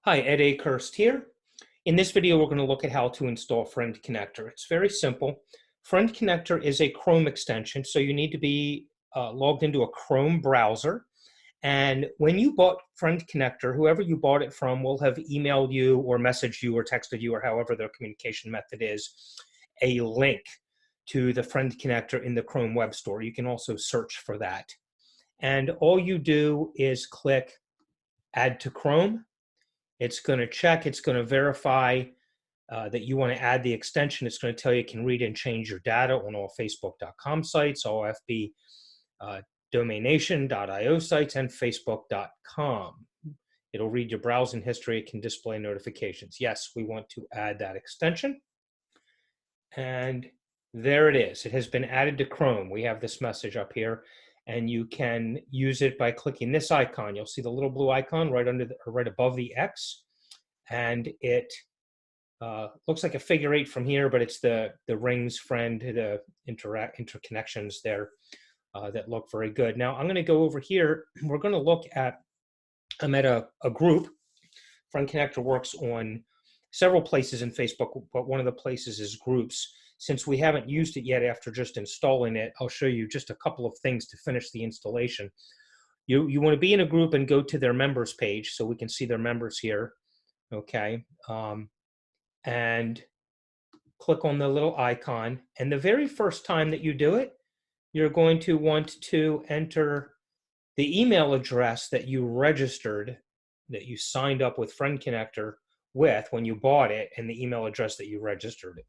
Hi, Ed Akerst here. In this video, we're going to look at how to install Friend Connector. It's very simple. Friend Connector is a Chrome extension, so you need to be logged into a Chrome browser. And when you bought Friend Connector, whoever you bought it from will have emailed you or messaged you or texted you or however their communication method is, a link to the Friend Connector in the Chrome Web Store. You can also search for that. And all you do is click Add to Chrome. It's going to check, it's going to verify that you want to add the extension. It's going to tell you it can read and change your data on all Facebook.com sites, all FB domaination.io sites, and Facebook.com. It'll read your browsing history. It can display notifications. Yes, we want to add that extension. And there it is. It has been added to Chrome. We have this message up here, and you can use it by clicking this icon. You'll see the little blue icon right under right above the X, and it looks like a figure 8 from here, but it's the rings friend, the interconnections there that look very good. Now I'm going to go over here. We're going to look at, I'm at a group. Friend Connector works on several places in Facebook, but one of the places is groups. Since we haven't used it yet after just installing it, I'll show you just a couple of things to finish the installation. You want to be in a group and go to their members page so we can see their members here, okay? And click on the little icon. And the very first time that you do it, you're going to want to enter the email address that you registered, that you signed up with Friend Connector with when you bought it, and the email address that you registered it.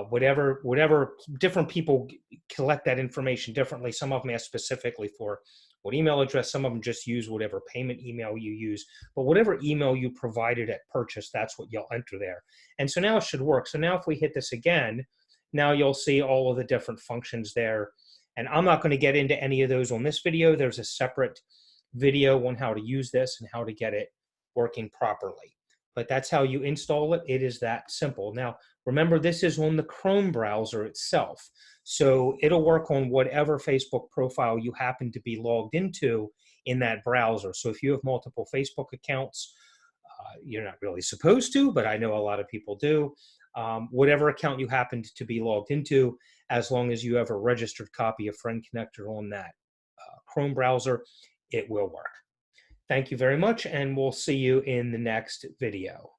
Whatever different people collect that information differently. Some of them ask specifically for what email address. Some of them just use whatever payment email you use. But whatever email you provided at purchase, that's what you'll enter there. And so now it should work. So now if we hit this again, now you'll see all of the different functions there. And I'm not going to get into any of those on this video. There's a separate video on how to use this and how to get it working properly. But that's how you install it. It is that simple. Now, remember, this is on the Chrome browser itself. So it'll work on whatever Facebook profile you happen to be logged into in that browser. So if you have multiple Facebook accounts, you're not really supposed to, but I know a lot of people do. Whatever account you happen to be logged into, as long as you have a registered copy of Friend Connector on that Chrome browser, it will work. Thank you very much, and we'll see you in the next video.